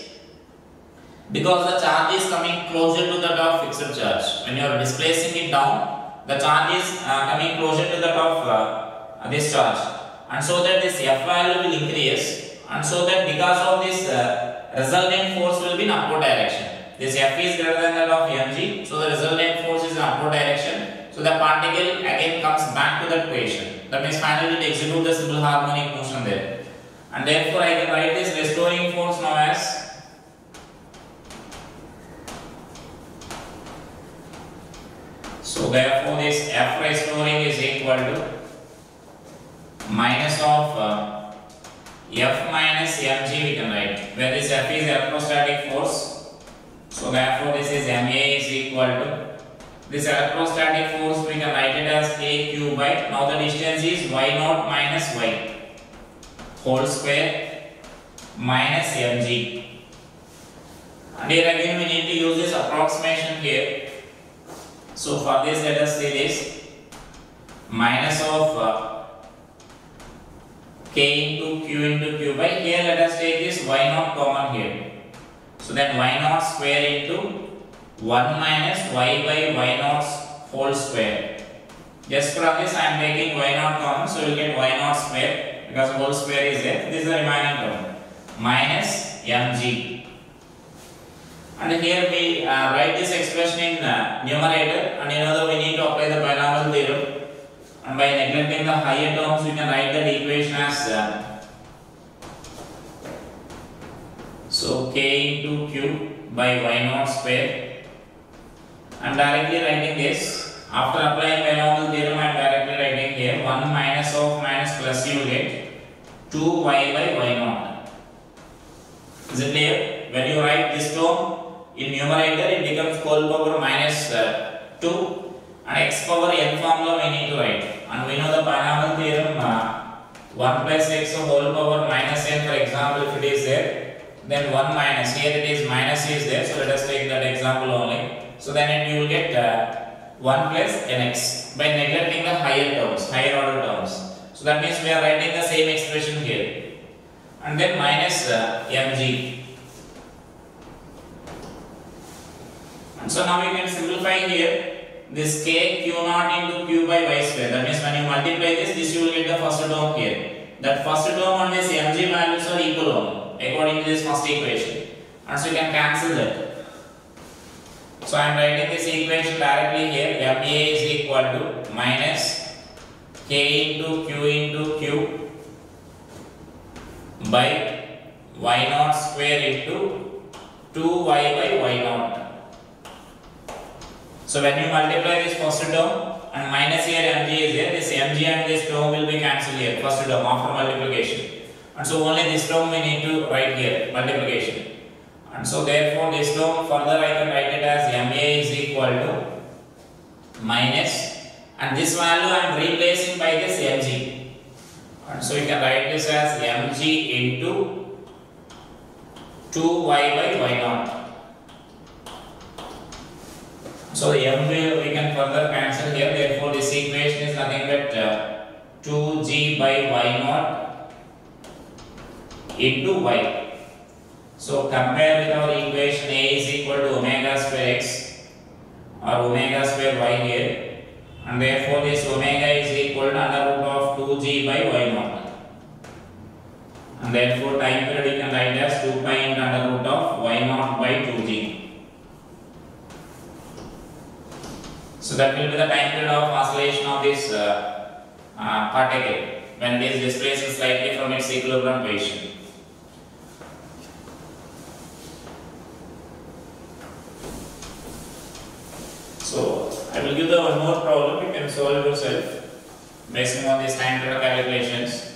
because the charge is coming closer to that of fixed charge. When you are displacing it down, the charge is coming closer to that of this charge, and so that this F value will increase, and so that because of this resultant force will be in upward direction. This F is greater than that of mg, so the resultant force is in upward direction. So the particle again comes back to that position. That means finally it executes the simple harmonic motion there. And therefore I can write this restoring force now as so therefore this F restoring is equal to minus of F minus mg we can write, where this F is electrostatic force. So therefore this is Ma is equal to this electrostatic force, we can write it as kq by, now the distance is y0 minus y whole square minus mg. And here again we need to use this approximation here. So for this let us see this minus of k into q by, here let us take this y0 common here. So then y0 square into 1 minus y by y0 whole square. Just from this I am taking y0 common, so we will get y0 square because whole square is there. This is the remaining term minus mg. And here we write this expression in numerator, and you know that we need to apply the binomial theorem. And by neglecting the higher terms, we can write that equation as so k into q by y0 square. And directly writing this, after applying binomial theorem, I am directly writing here 1 minus of minus plus you get 2y by y0. Is it clear? When you write this term in numerator, it becomes whole power minus 2, and x power n formula we need to write. And we know the binomial theorem 1 plus x whole power minus n, for example, if it is there, then 1 minus, here it is minus is there, so let us take that example only. So then you will get 1 plus nx by neglecting the higher terms, higher order terms. So that means we are writing the same expression here. And then minus mg. And so now we can simplify here this k q0 into q by y square. That means when you multiply this, you will get the first term here. That first term and this mg values are equal only according to this first equation. And so you can cancel that. So I am writing this equation directly here. Ma is equal to minus k into q by y0 square into 2y by y0. So when you multiply this first term and minus here mg is here, this mg and this term will be cancelled here, first term after multiplication. And so only this term we need to write here, multiplication. And so therefore this term further I can write it as Ma is equal to minus, and this value I am replacing by this mg. And so you can write this as mg into 2y by y0. So the m we can further cancel here, therefore this equation is nothing but 2g by y0 into y. So compare with our equation A is equal to omega square x or omega square y here, and therefore this omega is equal to under root of 2g by y0. And therefore time period we can write as 2 pi into under root of y0 by 2g. So that will be the time period of oscillation of this particle when it is displaced slightly from its equilibrium position. So I will give the one more problem, you can solve it yourself based on these time period calculations.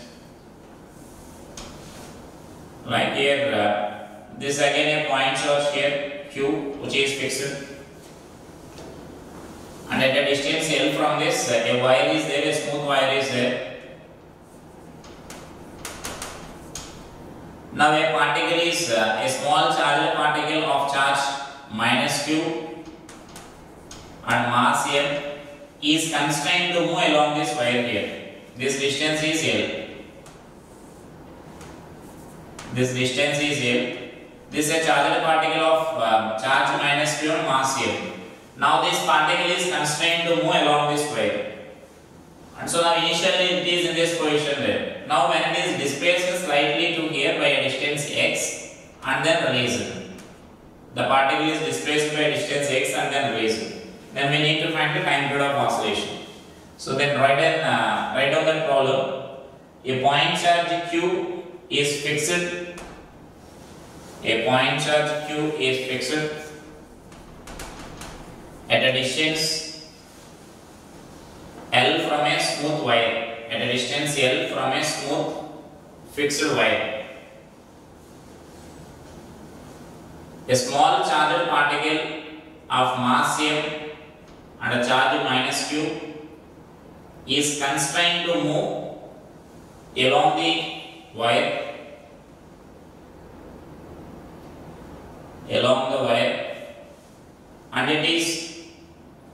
Like here, this again a point charge here Q which is fixed, and at a distance L from this a wire is there, a smooth wire is there. Now a particle is a small charged particle of charge minus q and mass m is constrained to move along this wire here. This distance is L. This distance is L. This is a charged particle of charge minus q and mass m. Now this particle is constrained to move along this wire. And so now initially it is in this position there. Now when it is displaced slightly to here by a distance x and then released. The particle is displaced by a distance x and then released. Then we need to find the time period of oscillation. So then write down that problem. A point charge q is fixed. A point charge q is fixed at a distance L from a smooth wire. At a distance L from a smooth fixed wire. A small charged particle of mass m and a charge minus q is constrained to move along the wire. And it is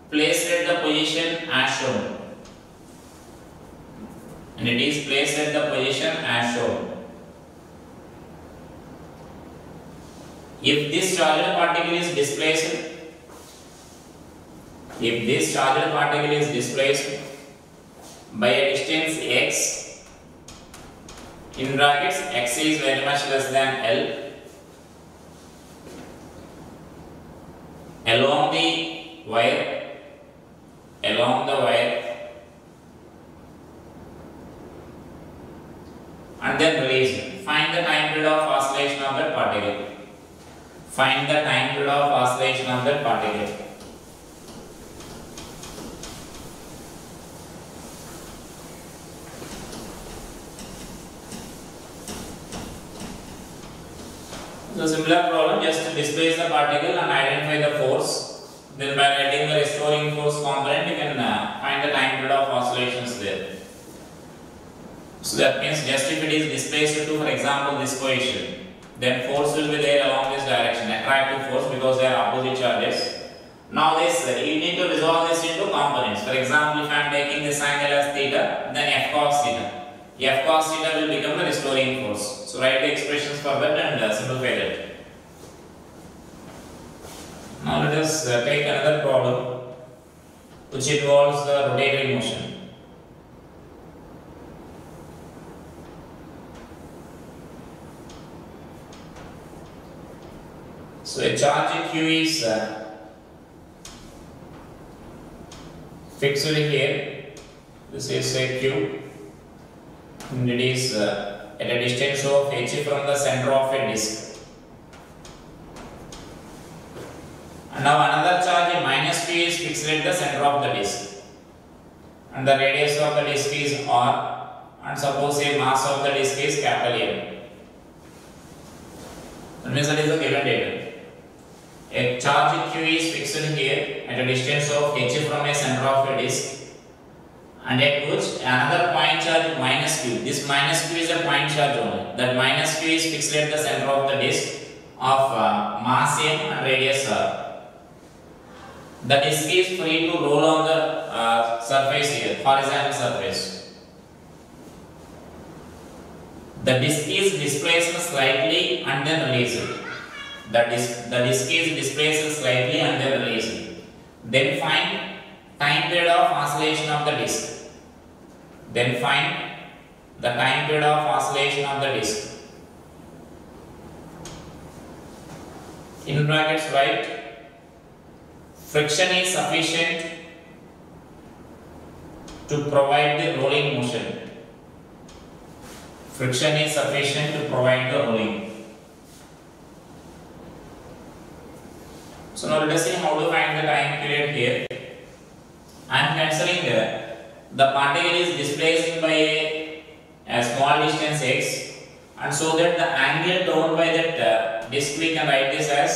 placed at the position as shown. If this charged particle is displaced by a distance x, in brackets x is very much less than L, along the wire, and then release. Find the time period of oscillation of that particle. So similar problem, just displace the particle and identify the force. Then by writing the restoring force component, you can find the time period of oscillations there. So that means just if it is displaced to, for example, this position, then force will be there along this direction, attractive force, because they are opposite charges. Now this, you need to resolve this into components. For example, if I am taking this angle as theta, then f cos theta. F cos theta will become the restoring force. So write the expressions for that and simplify that. Now let us take another problem which involves the rotatory motion. So a charge q is fixed here. This is a q, and it is at a distance of h from the center of a disk. And now another charge minus q is fixed at the center of the disk, and the radius of the disk is r, and suppose a mass of the disk is capital M. That means that is the given data. A charge q is fixed here at a distance of h from a center of a disk, and at which another point charge minus q. This minus q is a point charge only. That minus q is fixed at the center of the disk of mass m and radius r. The disk is free to roll on the surface here, horizontal surface. The disk is displaced slightly and then released. The disk is displaced slightly and then released. Then find time period of oscillation of the disk. In brackets write friction is sufficient to provide the rolling motion. So now let us see how to find the time period here. I am considering the particle is displaced by a small distance x, and so that the angle torn by that disk, we can write this as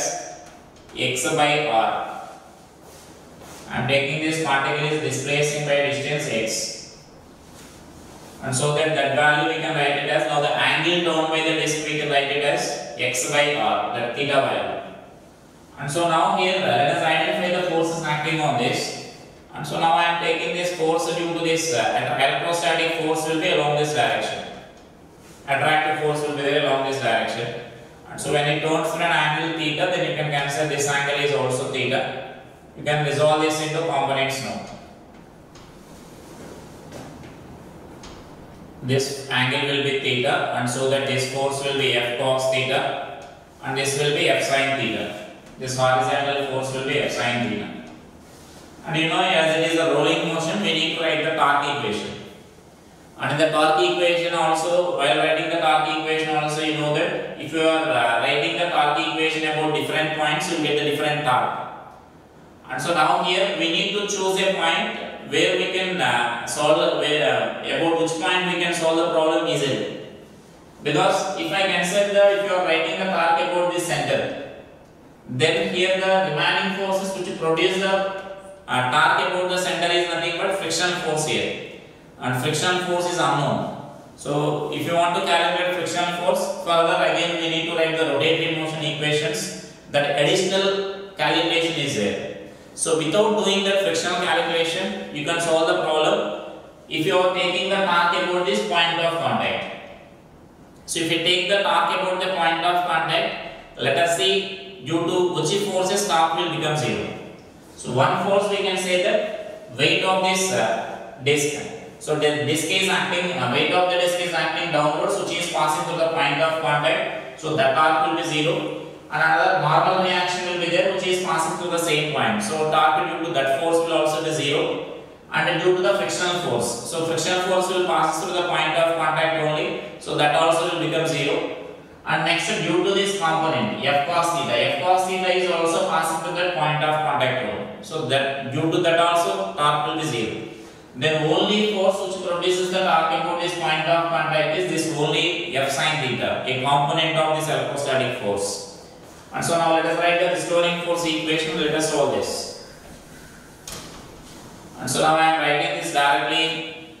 x by r. I am taking this particle is displacing by a distance x, and so that value we can write it as, now the angle torn by the disk we can write it as x by r, that theta value. And so now here let us identify the forces acting on this. And so now I am taking this force due to this electrostatic force will be along this direction. Attractive force will be there along this direction. And so when it turns at an angle theta, then you can consider this angle is also theta. You can resolve this into components now. this angle will be theta, and so that this force will be F cos theta and this will be F sin theta. This horizontal force will be F sin theta. And you know, as it is a rolling motion, we need to write the torque equation. And in the torque equation also, while writing the torque equation also, you know that if you are writing the torque equation about different points, you get the different torque. And so now here we need to choose a point where we can solve about which point we can solve the problem easily. Because if I consider if you are writing the torque about this center, then here the remaining forces which produce the torque about the center is nothing but friction force here, and friction force is unknown. So if you want to calculate friction force, further again we need to write the rotatory motion equations. That additional calculation is there. So without doing that frictional calculation, you can solve the problem if you are taking the torque about this point of contact. So if you take the torque about the point of contact, let us see due to which forces torque will become zero. So one force we can say that weight of this disc. So the disc is acting, weight of the disc is acting downwards, which is passing through the point of contact. So that torque will be zero. Another normal reaction will be there, which is passing through the same point. So torque due to that force will also be zero, and due to the frictional force. So frictional force will pass through the point of contact only. So that also will become zero. And next, due to this component F cos theta is also passing through that point of contact only. So that due to that also torque will be zero. Then only force which produces the torque about this point of contact is this only F sin theta, a component of this electrostatic force. And so now let us write the restoring force equation. Let us solve this. And so now I am writing this directly.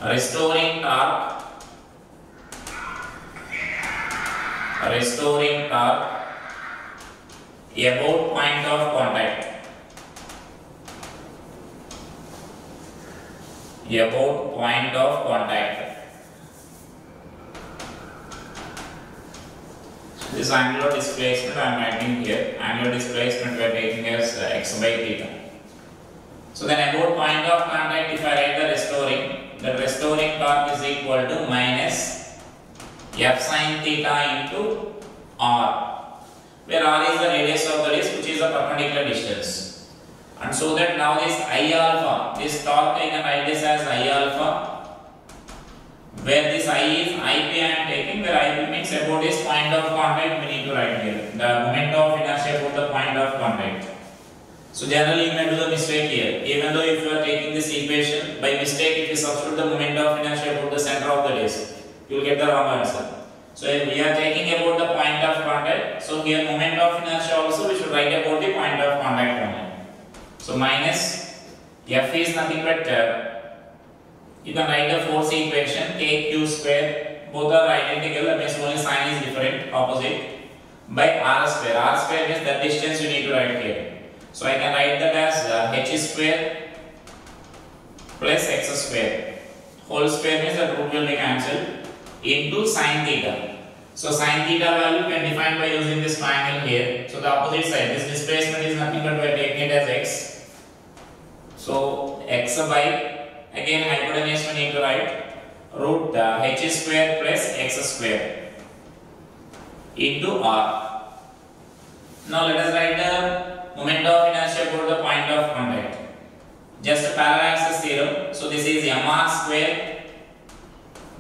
Restoring torque about point of contact. About point of contact. This angular displacement I am writing here. Angular displacement we are taking as x by theta. So then about point of contact, if I write the restoring torque is equal to minus F sin theta into R, where R is the radius of the disc, which is the perpendicular distance. And so that now this I alpha, this torque I can write this as I alpha, where this I is IP I am taking, where IP means about this point of contact we need to write here. The moment of inertia about the point of contact. So generally you may do the mistake here. Even though if you are taking this equation, by mistake if you substitute the moment of inertia about the center of the disc, you will get the wrong answer. So if we are taking about the point of contact, so here moment of inertia also we should write about the point of contact only. So minus F is nothing but you can write the force equation kq square, both are identical, that means only sign is different, opposite, by r square. R square means the distance you need to write here. So I can write that as h square plus x square. Whole square means the root will be cancelled into sin theta. So sin theta value can define by using this triangle here. So the opposite side, this displacement is nothing but we are taking it as x. So x by, again hypotenuse we need to write root h square plus x square into r. Now let us write the moment of inertia about the point of contact. Just parallel axis theorem. So this is mr square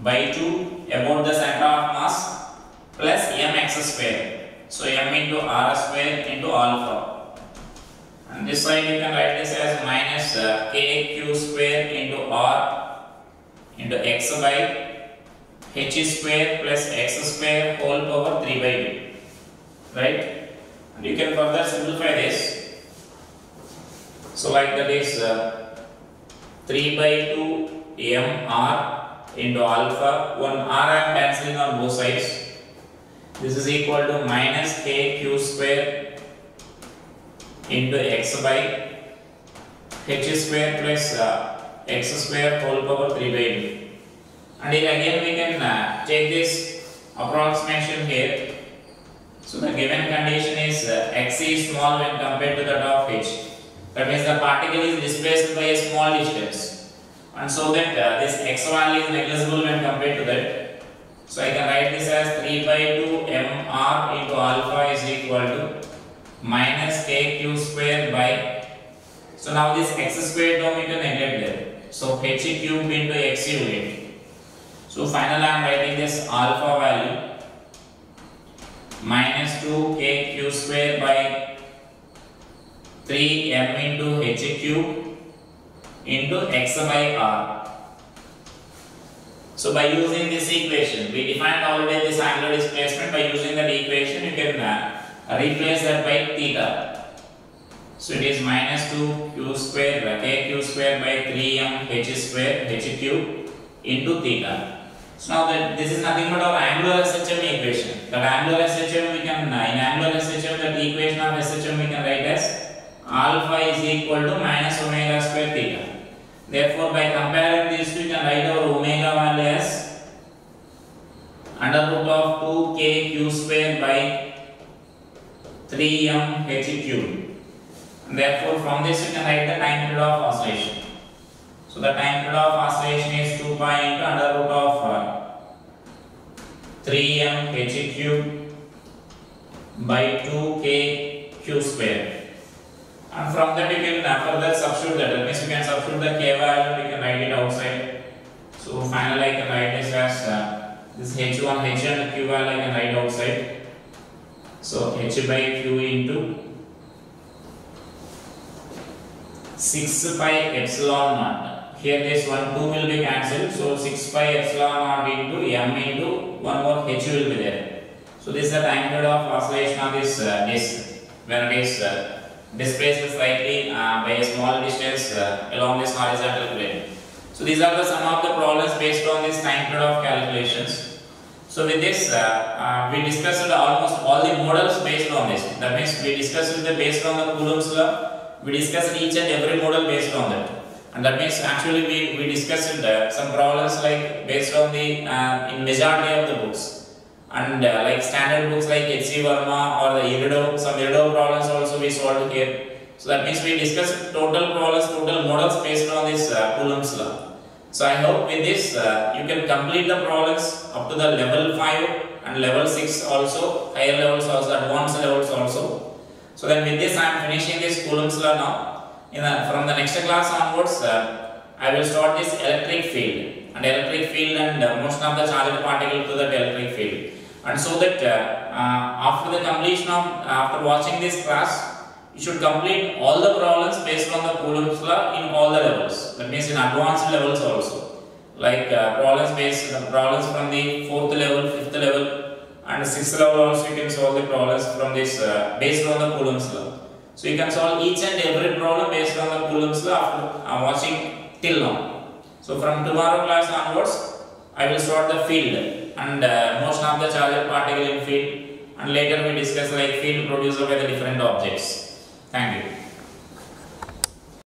by 2 about the center of mass plus mx square. So m into r square into alpha. And this side you can write this as minus kq square into r into x by h square plus x square whole power 3 by 2. Right? And you can further simplify this. So like that is 3 by 2 mr into alpha. One r I am cancelling on both sides. This is equal to minus kq square into x by h square plus x square whole power 3 by 2. And then again we can take this approximation here. So the given condition is x is small when compared to that of h. That means the particle is displaced by a small distance. and so that this x value is negligible when compared to that. So I can write this as 3 by 2 mr into alpha is equal to minus kq square by, so now this x square term you can neglect there. So h cube into x you get. So finally I am writing this alpha value minus 2kq square by 3m into h cube into x by r. So by using this equation, we defined already this angular displacement. By using that equation, you can replace that by theta. So it is minus 2q square kq square by 3m h square h cube into theta. So now that this is nothing but our angular SHM equation. That angular SHM we can, in angular SHM, that equation of SHM we can write as alpha is equal to minus omega square theta. Therefore, by comparing these two, you can write our omega value as under root of 2kq square by 3m h cube. And therefore, from this you can write the time period of oscillation. So the time period of oscillation is 2 pi into under root of 3m h cube by 2kq square. And from that you can further substitute that. That means you can substitute the k value, you can write it outside. So finally I can write this as this h1, h and q value I can write outside. So h by q into 6 pi epsilon naught. Here this 1, 2 will be cancelled. So 6 pi epsilon naught into m into one more h will be there. So this is the time period of oscillation of this disc when it is displaced slightly by a small distance along this horizontal plane. So these are some of the problems based on this time period of calculations. So with this we discussed almost all the models based on this. That means we discussed the based on the Coulomb's law. We discussed each and every model based on that. And that means actually we discussed some problems like based on the in majority of the books. And like standard books like H.C. Verma or the Irido, some Irido problems also we solved here. So that means we discussed total problems, total models based on this Coulomb's law. So I hope with this you can complete the problems up to the level 5 and level 6 also, higher levels also, advanced levels also. So then with this I am finishing this Coulomb's law now. From the next class onwards, I will start this electric field and motion of the charged particle to that electric field. And so that after the completion of, after watching this class, you should complete all the problems based on the Coulomb's law in all the levels. That means in advanced levels also. Like problems from the 4th level, 5th level and 6th level also you can solve the problems from this based on the Coulomb's law. So you can solve each and every problem based on the Coulomb's law after watching till now. So from tomorrow class onwards, I will start the field and motion of the charged particle in field, and later we discuss like field produced by the different objects. Thank you.